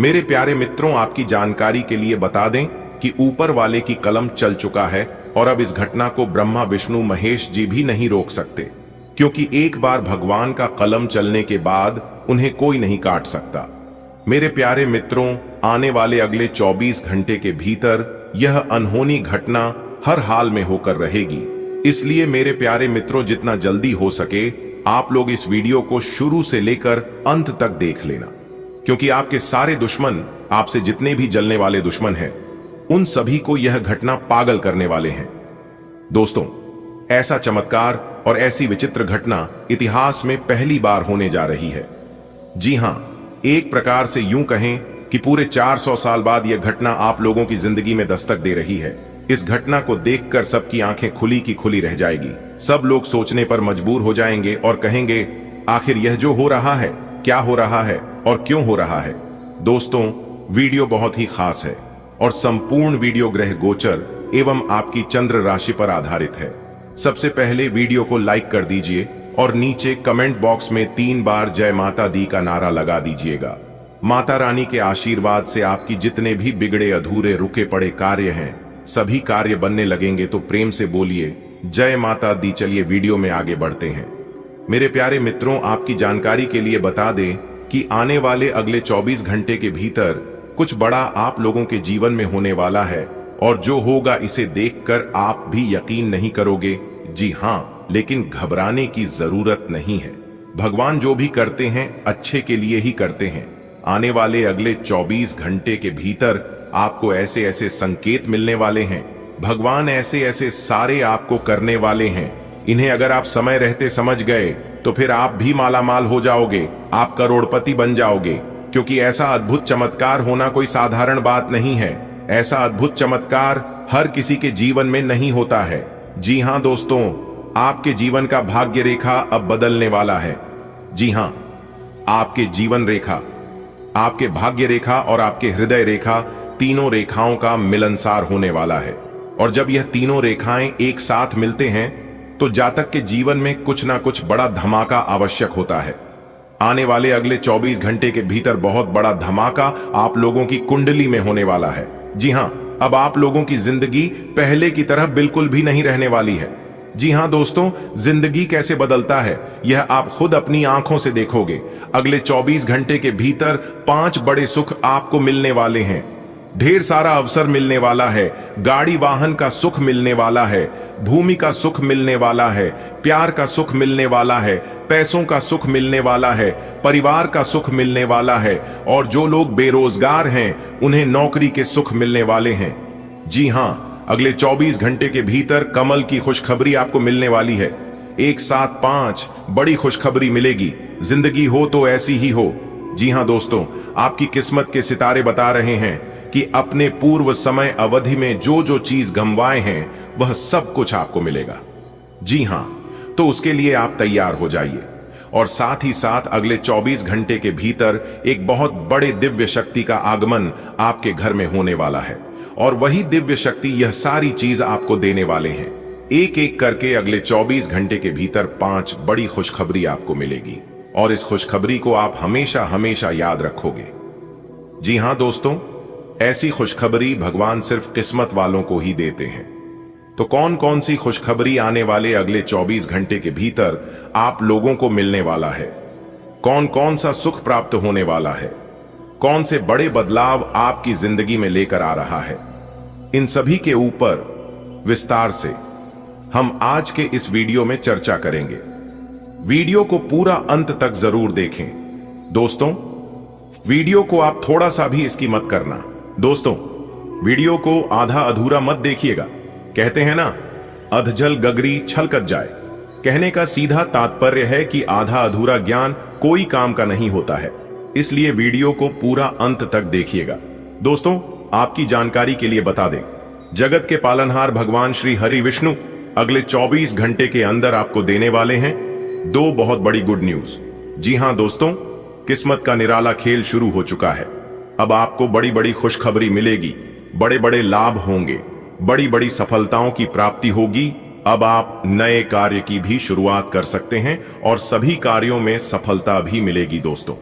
मेरे प्यारे मित्रों, आपकी जानकारी के लिए बता दें कि ऊपर वाले की कलम चल चुका है, और अब इस घटना को ब्रह्मा विष्णु महेश जी भी नहीं रोक सकते, क्योंकि एक बार भगवान का कलम चलने के बाद उन्हें कोई नहीं काट सकता। मेरे प्यारे मित्रों, आने वाले अगले 24 घंटे के भीतर यह अनहोनी घटना हर हाल में होकर रहेगी। इसलिए मेरे प्यारे मित्रों, जितना जल्दी हो सके आप लोग इस वीडियो को शुरू से लेकर अंत तक देख लेना, क्योंकि आपके सारे दुश्मन, आपसे जितने भी जलने वाले दुश्मन हैं, उन सभी को यह घटना पागल करने वाले हैं। दोस्तों, ऐसा चमत्कार और ऐसी विचित्र घटना इतिहास में पहली बार होने जा रही है। जी हां, एक प्रकार से यूं कहें कि पूरे 400 साल बाद यह घटना आप लोगों की जिंदगी में दस्तक दे रही है। इस घटना को देखकर सबकी आंखें खुली की खुली रह जाएगी। सब लोग सोचने पर मजबूर हो जाएंगे और कहेंगे, आखिर यह जो हो रहा है, क्या हो रहा है और क्यों हो रहा है। दोस्तों, वीडियो बहुत ही खास है और संपूर्ण वीडियो ग्रह गोचर एवं आपकी चंद्र राशि पर आधारित है। सबसे पहले वीडियो को लाइक कर दीजिए और नीचे कमेंट बॉक्स में 3 बार जय माता दी का नारा लगा दीजिएगा। माता रानी के आशीर्वाद से आपकी जितने भी बिगड़े अधूरे रुके पड़े कार्य हैं, सभी कार्य बनने लगेंगे। तो प्रेम से बोलिए जय माता दी। चलिए वीडियो में आगे बढ़ते हैं। मेरे प्यारे मित्रों, आपकी जानकारी के लिए बता दें कि आने वाले अगले 24 घंटे के भीतर कुछ बड़ा आप लोगों के जीवन में होने वाला है, और जो होगा इसे देखकर आप भी यकीन नहीं करोगे। जी हां, लेकिन घबराने की जरूरत नहीं है। भगवान जो भी करते हैं अच्छे के लिए ही करते हैं। आने वाले अगले 24 घंटे के भीतर आपको ऐसे ऐसे संकेत मिलने वाले हैं, भगवान ऐसे ऐसे सारे आपको करने वाले हैं, इन्हें अगर आप समय रहते समझ गए तो फिर आप भी मालामाल हो जाओगे, आप करोड़पति बन जाओगे। क्योंकि ऐसा अद्भुत चमत्कार होना कोई साधारण बात नहीं है। ऐसा अद्भुत चमत्कार हर किसी के जीवन में नहीं होता है। जी हां दोस्तों, आपके जीवन का भाग्य रेखा अब बदलने वाला है। जी हां, आपके जीवन रेखा, आपके भाग्य रेखा और आपके हृदय रेखा, तीनों रेखाओं का मिलनसार होने वाला है। और जब यह तीनों रेखाएं एक साथ मिलते हैं तो जातक के जीवन में कुछ ना कुछ बड़ा धमाका आवश्यक होता है। आने वाले अगले 24 घंटे के भीतर बहुत बड़ा धमाका आप लोगों की कुंडली में होने वाला है। जी हां, अब आप लोगों की जिंदगी पहले की तरह बिल्कुल भी नहीं रहने वाली है। जी हां दोस्तों, जिंदगी कैसे बदलता है यह आप खुद अपनी आंखों से देखोगे। अगले 24 घंटे के भीतर 5 बड़े सुख आपको मिलने वाले हैं। ढेर सारा अवसर मिलने वाला है, गाड़ी वाहन का सुख मिलने वाला है, भूमि का सुख मिलने वाला है, प्यार का सुख मिलने वाला है, पैसों का सुख मिलने वाला है, परिवार का सुख मिलने वाला है, और जो लोग बेरोजगार हैं उन्हें नौकरी के सुख मिलने वाले हैं। जी हां, अगले 24 घंटे के भीतर कमल की खुशखबरी आपको मिलने वाली है। एक साथ 5 बड़ी खुशखबरी मिलेगी। जिंदगी हो तो ऐसी ही हो। जी हां दोस्तों, आपकी किस्मत के सितारे बता रहे हैं कि अपने पूर्व समय अवधि में जो जो चीज गंवाए हैं वह सब कुछ आपको मिलेगा। जी हां, तो उसके लिए आप तैयार हो जाइए। और साथ ही साथ अगले 24 घंटे के भीतर एक बहुत बड़े दिव्य शक्ति का आगमन आपके घर में होने वाला है। और वही दिव्य शक्ति यह सारी चीज आपको देने वाले हैं। एक एक करके अगले 24 घंटे के भीतर 5 बड़ी खुशखबरी आपको मिलेगी। और इस खुशखबरी को आप हमेशा हमेशा याद रखोगे। जी हां दोस्तों, ऐसी खुशखबरी भगवान सिर्फ किस्मत वालों को ही देते हैं। तो कौन कौन सी खुशखबरी आने वाले अगले 24 घंटे के भीतर आप लोगों को मिलने वाला है? कौन कौन सा सुख प्राप्त होने वाला है? कौन से बड़े बदलाव आपकी जिंदगी में लेकर आ रहा है? इन सभी के ऊपर विस्तार से हम आज के इस वीडियो में चर्चा करेंगे। वीडियो को पूरा अंत तक जरूर देखें। दोस्तों, वीडियो को आप थोड़ा सा भी इसकी मत करना। दोस्तों, वीडियो को आधा अधूरा मत देखिएगा। कहते हैं ना, अधजल गगरी छलकत जाए। कहने का सीधा तात्पर्य है कि आधा अधूरा ज्ञान कोई काम का नहीं होता है। इसलिए वीडियो को पूरा अंत तक देखिएगा। दोस्तों, आपकी जानकारी के लिए बता दें, जगत के पालनहार भगवान श्री हरि विष्णु अगले 24 घंटे के अंदर आपको देने वाले हैं 2 बहुत बड़ी गुड न्यूज। जी हां दोस्तों, किस्मत का निराला खेल शुरू हो चुका है। अब आपको बड़ी बड़ी खुशखबरी मिलेगी, बड़े बड़े लाभ होंगे, बड़ी बड़ी सफलताओं की प्राप्ति होगी। अब आप नए कार्य की भी शुरुआत कर सकते हैं और सभी कार्यों में सफलता भी मिलेगी। दोस्तों,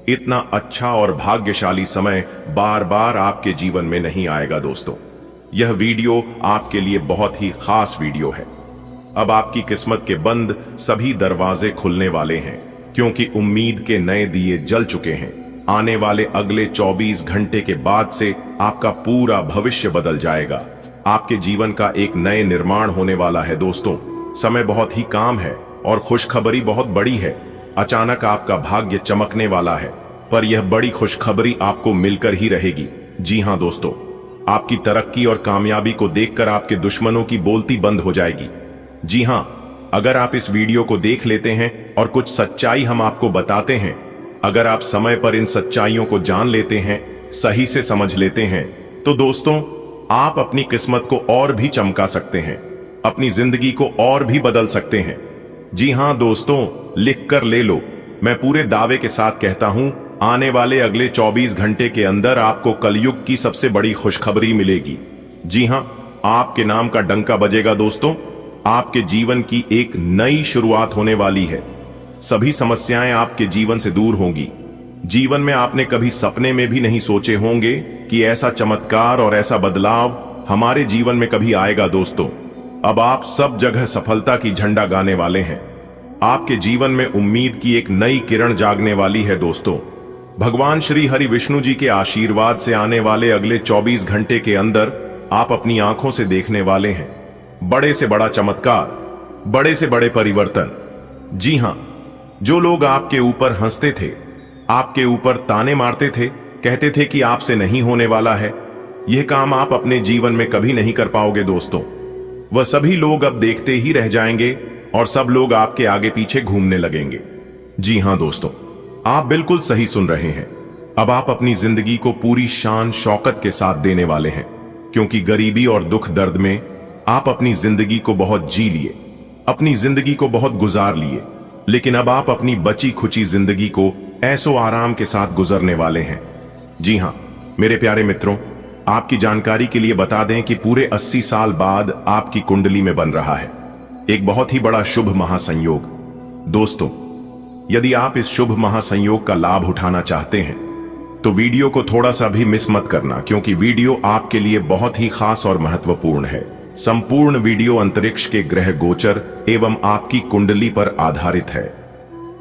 इतना अच्छा और भाग्यशाली समय बार बार आपके जीवन में नहीं आएगा। दोस्तों, यह वीडियो आपके लिए बहुत ही खास वीडियो है। अब आपकी किस्मत के बंद सभी दरवाजे खुलने वाले हैं, क्योंकि उम्मीद के नए दिए जल चुके हैं। आने वाले अगले 24 घंटे के बाद से आपका पूरा भविष्य बदल जाएगा। आपके जीवन का एक नए निर्माण होने वाला है। दोस्तों, समय बहुत ही काम है और खुशखबरी बहुत बड़ी है। अचानक आपका भाग्य चमकने वाला है, पर यह बड़ी खुशखबरी आपको मिलकर ही रहेगी। जी हां दोस्तों, आपकी तरक्की और कामयाबी को देखकर आपके दुश्मनों की बोलती बंद हो जाएगी। जी हां, अगर आप इस वीडियो को देख लेते हैं और कुछ सच्चाई हम आपको बताते हैं, अगर आप समय पर इन सच्चाइयों को जान लेते हैं, सही से समझ लेते हैं, तो दोस्तों, आप अपनी किस्मत को और भी चमका सकते हैं, अपनी जिंदगी को और भी बदल सकते हैं। जी हां दोस्तों, लिख कर ले लो। मैं पूरे दावे के साथ कहता हूं, आने वाले अगले 24 घंटे के अंदर आपको कलयुग की सबसे बड़ी खुशखबरी मिलेगी। जी हां, आपके नाम का डंका बजेगा। दोस्तों, आपके जीवन की एक नई शुरुआत होने वाली है। सभी समस्याएं आपके जीवन से दूर होंगी। जीवन में आपने कभी सपने में भी नहीं सोचे होंगे कि ऐसा चमत्कार और ऐसा बदलाव हमारे जीवन में कभी आएगा। दोस्तों, अब आप सब जगह सफलता की झंडा गाने वाले हैं। आपके जीवन में उम्मीद की एक नई किरण जागने वाली है। दोस्तों, भगवान श्री हरि विष्णु जी के आशीर्वाद से आने वाले अगले 24 घंटे के अंदर आप अपनी आंखों से देखने वाले हैं बड़े से बड़ा चमत्कार, बड़े से बड़े परिवर्तन। जी हां, जो लोग आपके ऊपर हंसते थे, आपके ऊपर ताने मारते थे, कहते थे कि आपसे नहीं होने वाला है, यह काम आप अपने जीवन में कभी नहीं कर पाओगे। दोस्तों, वह सभी लोग अब देखते ही रह जाएंगे और सब लोग आपके आगे पीछे घूमने लगेंगे। जी हां दोस्तों, आप बिल्कुल सही सुन रहे हैं। अब आप अपनी जिंदगी को पूरी शान शौकत के साथ देने वाले हैं, क्योंकि गरीबी और दुख दर्द में आप अपनी जिंदगी को बहुत जी लिए, अपनी जिंदगी को बहुत गुजार लिए, लेकिन अब आप अपनी बची खुची जिंदगी को ऐसो आराम के साथ गुजरने वाले हैं। जी हां मेरे प्यारे मित्रों, आपकी जानकारी के लिए बता दें कि पूरे 80 साल बाद आपकी कुंडली में बन रहा है एक बहुत ही बड़ा शुभ महासंयोग। दोस्तों, यदि आप इस शुभ महासंयोग का लाभ उठाना चाहते हैं तो वीडियो को थोड़ा सा भी मिस मत करना, क्योंकि वीडियो आपके लिए बहुत ही खास और महत्वपूर्ण है। संपूर्ण वीडियो अंतरिक्ष के ग्रह गोचर एवं आपकी कुंडली पर आधारित है।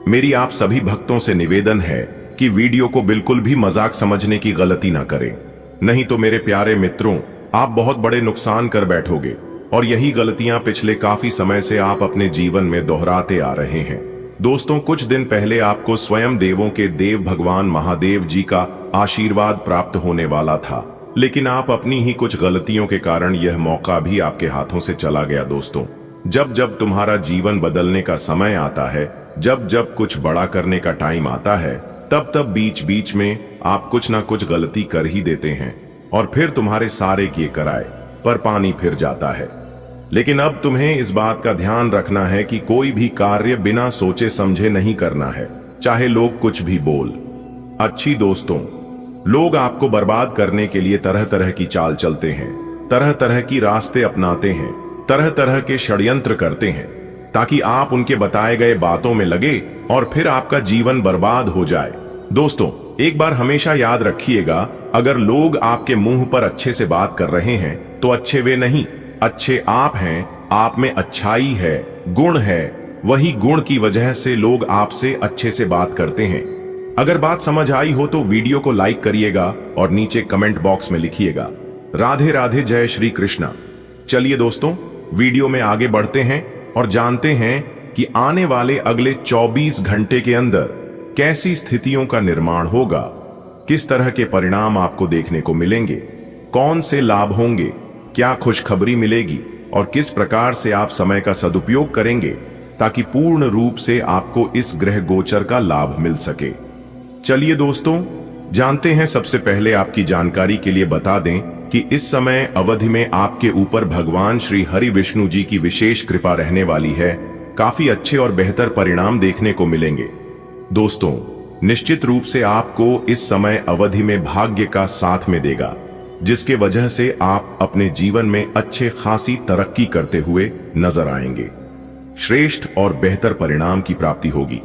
मेरी आप सभी भक्तों से निवेदन है कि वीडियो को बिल्कुल भी मजाक समझने की गलती ना करें, नहीं तो मेरे प्यारे मित्रों, आप बहुत बड़े नुकसान कर बैठोगे। और यही गलतियां पिछले काफी समय से आप अपने जीवन में दोहराते आ रहे हैं। दोस्तों, कुछ दिन पहले आपको स्वयं देवों के देव भगवान महादेव जी का आशीर्वाद प्राप्त होने वाला था, लेकिन आप अपनी ही कुछ गलतियों के कारण यह मौका भी आपके हाथों से चला गया। दोस्तों, जब जब तुम्हारा जीवन बदलने का समय आता है, जब जब कुछ बड़ा करने का टाइम आता है, तब तब बीच बीच में आप कुछ ना कुछ गलती कर ही देते हैं और फिर तुम्हारे सारे किए कराए पर पानी फिर जाता है। लेकिन अब तुम्हें इस बात का ध्यान रखना है कि कोई भी कार्य बिना सोचे समझे नहीं करना है, चाहे लोग कुछ भी बोल। अच्छी दोस्तों, लोग आपको बर्बाद करने के लिए तरह तरह की चाल चलते हैं, तरह तरह की रास्ते अपनाते हैं, तरह तरह के षड्यंत्र करते हैं ताकि आप उनके बताए गए बातों में लगे और फिर आपका जीवन बर्बाद हो जाए। दोस्तों, एक बार हमेशा याद रखिएगा, अगर लोग आपके मुंह पर अच्छे से बात कर रहे हैं तो अच्छे वे नहीं, अच्छे आप हैं। आप में अच्छाई है, गुण है, वही गुण की वजह से लोग आपसे अच्छे से बात करते हैं। अगर बात समझ आई हो तो वीडियो को लाइक करिएगा और नीचे कमेंट बॉक्स में लिखिएगा राधे राधे, जय श्री कृष्णा। चलिए दोस्तों, वीडियो में आगे बढ़ते हैं और जानते हैं कि आने वाले अगले 24 घंटे के अंदर कैसी स्थितियों का निर्माण होगा, किस तरह के परिणाम आपको देखने को मिलेंगे, कौन से लाभ होंगे, क्या खुशखबरी मिलेगी और किस प्रकार से आप समय का सदुपयोग करेंगे ताकि पूर्ण रूप से आपको इस ग्रह गोचर का लाभ मिल सके। चलिए दोस्तों, जानते हैं। सबसे पहले आपकी जानकारी के लिए बता दें कि इस समय अवधि में आपके ऊपर भगवान श्री हरि विष्णु जी की विशेष कृपा रहने वाली है। काफी अच्छे और बेहतर परिणाम देखने को मिलेंगे। दोस्तों, निश्चित रूप से आपको इस समय अवधि में भाग्य का साथ में देगा, जिसके वजह से आप अपने जीवन में अच्छे खासी तरक्की करते हुए नजर आएंगे। श्रेष्ठ और बेहतर परिणाम की प्राप्ति होगी।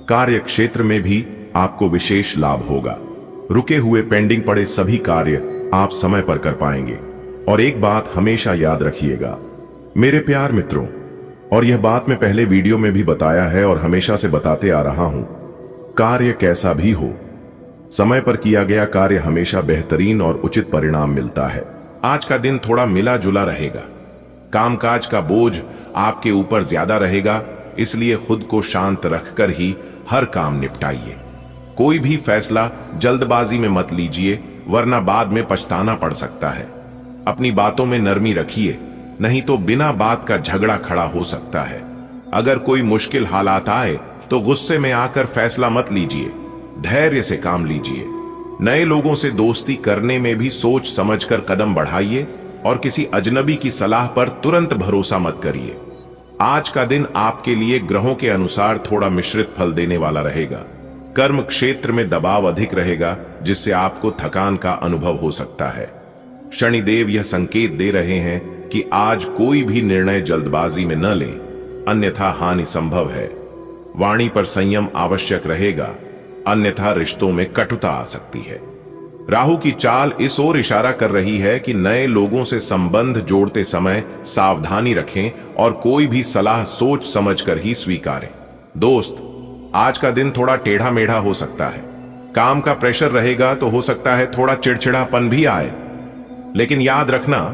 कार्य क्षेत्र में भी आपको विशेष लाभ होगा। रुके हुए पेंडिंग पड़े सभी कार्य आप समय पर कर पाएंगे। और एक बात हमेशा याद रखिएगा मेरे प्यार मित्रों, और यह बात मैं पहले वीडियो में भी बताया है और हमेशा से बताते आ रहा हूं, कार्य कैसा भी हो, समय पर किया गया कार्य हमेशा बेहतरीन और उचित परिणाम मिलता है। आज का दिन थोड़ा मिला जुला रहेगा, कामकाज का बोझ आपके ऊपर ज्यादा रहेगा, इसलिए खुद को शांत रखकर ही हर काम निपटाइए। कोई भी फैसला जल्दबाजी में मत लीजिए, वरना बाद में पछताना पड़ सकता है। अपनी बातों में नरमी रखिए, नहीं तो बिना बात का झगड़ा खड़ा हो सकता है। अगर कोई मुश्किल हालात आए तो गुस्से में आकर फैसला मत लीजिए, धैर्य से काम लीजिए। नए लोगों से दोस्ती करने में भी सोच समझकर कदम बढ़ाइए और किसी अजनबी की सलाह पर तुरंत भरोसा मत करिए। आज का दिन आपके लिए ग्रहों के अनुसार थोड़ा मिश्रित फल देने वाला रहेगा। कर्म क्षेत्र में दबाव अधिक रहेगा, जिससे आपको थकान का अनुभव हो सकता है। शनिदेव यह संकेत दे रहे हैं कि आज कोई भी निर्णय जल्दबाजी में न लें, अन्यथा हानि संभव है। वाणी पर संयम आवश्यक रहेगा, अन्यथा रिश्तों में कटुता आ सकती है। राहु की चाल इस ओर इशारा कर रही है कि नए लोगों से संबंध जोड़ते समय सावधानी रखें और कोई भी सलाह सोच समझकर ही स्वीकारें। दोस्त, आज का दिन थोड़ा टेढ़ा मेढ़ा हो सकता है। काम का प्रेशर रहेगा तो हो सकता है थोड़ा चिड़चिड़ापन भी आए, लेकिन याद रखना,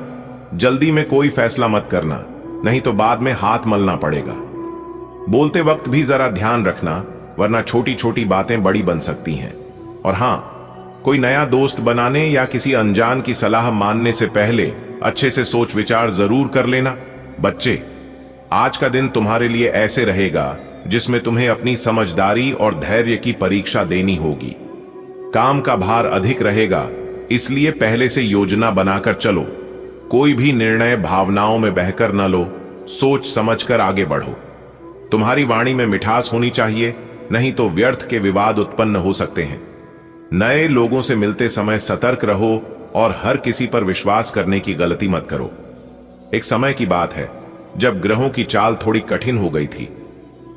जल्दी में कोई फैसला मत करना, नहीं तो बाद में हाथ मलना पड़ेगा। बोलते वक्त भी जरा ध्यान रखना, वरना छोटी छोटी बातें बड़ी बन सकती हैं। और हां, कोई नया दोस्त बनाने या किसी अनजान की सलाह मानने से पहले अच्छे से सोच विचार जरूर कर लेना। बच्चे, आज का दिन तुम्हारे लिए ऐसे रहेगा जिसमें तुम्हें अपनी समझदारी और धैर्य की परीक्षा देनी होगी। काम का भार अधिक रहेगा, इसलिए पहले से योजना बनाकर चलो। कोई भी निर्णय भावनाओं में बहकर न लो, सोच समझकर आगे बढ़ो। तुम्हारी वाणी में मिठास होनी चाहिए, नहीं तो व्यर्थ के विवाद उत्पन्न हो सकते हैं। नए लोगों से मिलते समय सतर्क रहो और हर किसी पर विश्वास करने की गलती मत करो। एक समय की बात है जब ग्रहों की चाल थोड़ी कठिन हो गई थी।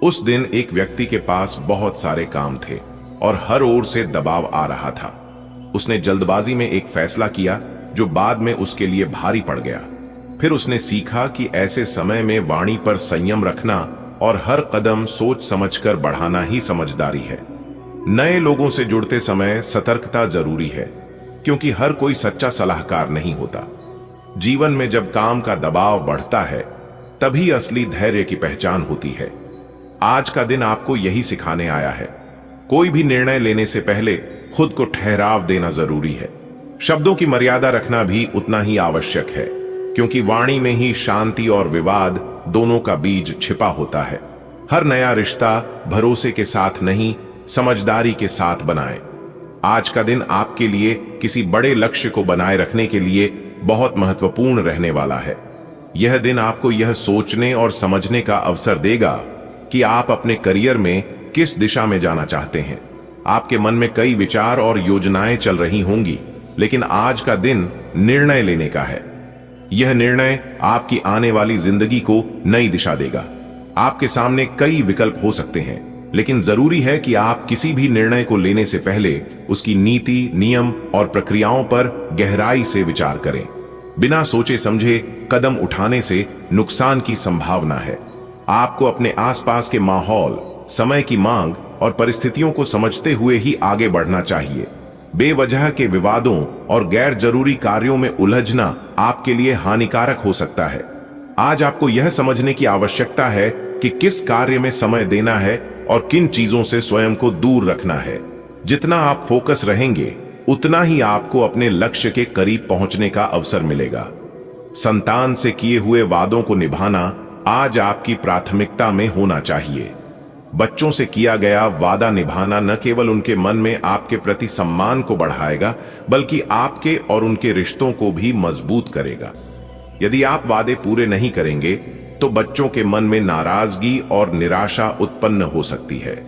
उस दिन एक व्यक्ति के पास बहुत सारे काम थे और हर ओर से दबाव आ रहा था। उसने जल्दबाजी में एक फैसला किया जो बाद में उसके लिए भारी पड़ गया। फिर उसने सीखा कि ऐसे समय में वाणी पर संयम रखना और हर कदम सोच समझकर बढ़ाना ही समझदारी है। नए लोगों से जुड़ते समय सतर्कता जरूरी है, क्योंकि हर कोई सच्चा सलाहकार नहीं होता। जीवन में जब काम का दबाव बढ़ता है, तभी असली धैर्य की पहचान होती है। आज का दिन आपको यही सिखाने आया है। कोई भी निर्णय लेने से पहले खुद को ठहराव देना जरूरी है। शब्दों की मर्यादा रखना भी उतना ही आवश्यक है, क्योंकि वाणी में ही शांति और विवाद दोनों का बीज छिपा होता है। हर नया रिश्ता भरोसे के साथ नहीं, समझदारी के साथ बनाएं। आज का दिन आपके लिए किसी बड़े लक्ष्य को बनाए रखने के लिए बहुत महत्वपूर्ण रहने वाला है। यह दिन आपको यह सोचने और समझने का अवसर देगा कि आप अपने करियर में किस दिशा में जाना चाहते हैं। आपके मन में कई विचार और योजनाएं चल रही होंगी, लेकिन आज का दिन निर्णय लेने का है। यह निर्णय आपकी आने वाली जिंदगी को नई दिशा देगा। आपके सामने कई विकल्प हो सकते हैं, लेकिन जरूरी है कि आप किसी भी निर्णय को लेने से पहले उसकी नीति, नियम और प्रक्रियाओं पर गहराई से विचार करें। बिना सोचे समझे कदम उठाने से नुकसान की संभावना है। आपको अपने आसपास के माहौल, समय की मांग और परिस्थितियों को समझते हुए ही आगे बढ़ना चाहिए। बेवजह के विवादों और गैर जरूरी कार्यों में उलझना आपके लिए हानिकारक हो सकता है। आज आपको यह समझने की आवश्यकता है कि किस कार्य में समय देना है और किन चीजों से स्वयं को दूर रखना है। जितना आप फोकस रहेंगे, उतना ही आपको अपने लक्ष्य के करीब पहुंचने का अवसर मिलेगा। संतान से किए हुए वादों को निभाना आज आपकी प्राथमिकता में होना चाहिए। बच्चों से किया गया वादा निभाना न केवल उनके मन में आपके प्रति सम्मान को बढ़ाएगा, बल्कि आपके और उनके रिश्तों को भी मजबूत करेगा। यदि आप वादे पूरे नहीं करेंगे, तो बच्चों के मन में नाराजगी और निराशा उत्पन्न हो सकती है।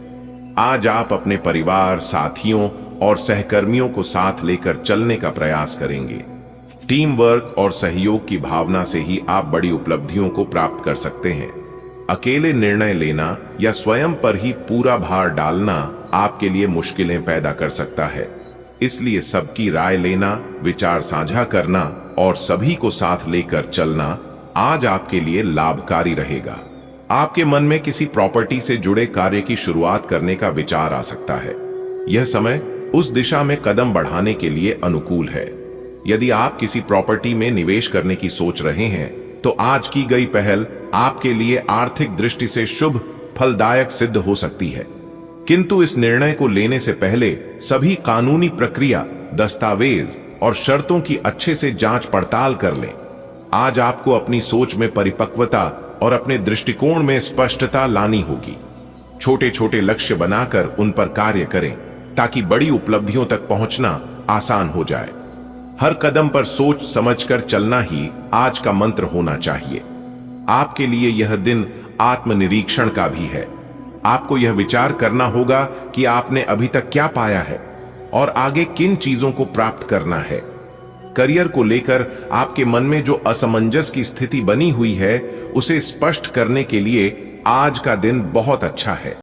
आज आप अपने परिवार, साथियों और सहकर्मियों को साथ लेकर चलने का प्रयास करेंगे। टीम वर्क और सहयोग की भावना से ही आप बड़ी उपलब्धियों को प्राप्त कर सकते हैं। अकेले निर्णय लेना या स्वयं पर ही पूरा भार डालना आपके लिए मुश्किलें पैदा कर सकता है। इसलिए सबकी राय लेना, विचार साझा करना और सभी को साथ लेकर चलना आज आपके लिए लाभकारी रहेगा। आपके मन में किसी प्रॉपर्टी से जुड़े कार्य की शुरुआत करने का विचार आ सकता है। यह समय उस दिशा में कदम बढ़ाने के लिए अनुकूल है। यदि आप किसी प्रॉपर्टी में निवेश करने की सोच रहे हैं, तो आज की गई पहल आपके लिए आर्थिक दृष्टि से शुभ, फलदायक सिद्ध हो सकती है। किंतु इस निर्णय को लेने से पहले सभी कानूनी प्रक्रिया, दस्तावेज और शर्तों की अच्छे से जांच पड़ताल कर लें। आज आपको अपनी सोच में परिपक्वता और अपने दृष्टिकोण में स्पष्टता लानी होगी। छोटे छोटे लक्ष्य बनाकर उन पर कार्य करें, ताकि बड़ी उपलब्धियों तक पहुंचना आसान हो जाए। हर कदम पर सोच समझकर चलना ही आज का मंत्र होना चाहिए। आपके लिए यह दिन आत्मनिरीक्षण का भी है। आपको यह विचार करना होगा कि आपने अभी तक क्या पाया है और आगे किन चीजों को प्राप्त करना है। करियर को लेकर आपके मन में जो असमंजस की स्थिति बनी हुई है, उसे स्पष्ट करने के लिए आज का दिन बहुत अच्छा है।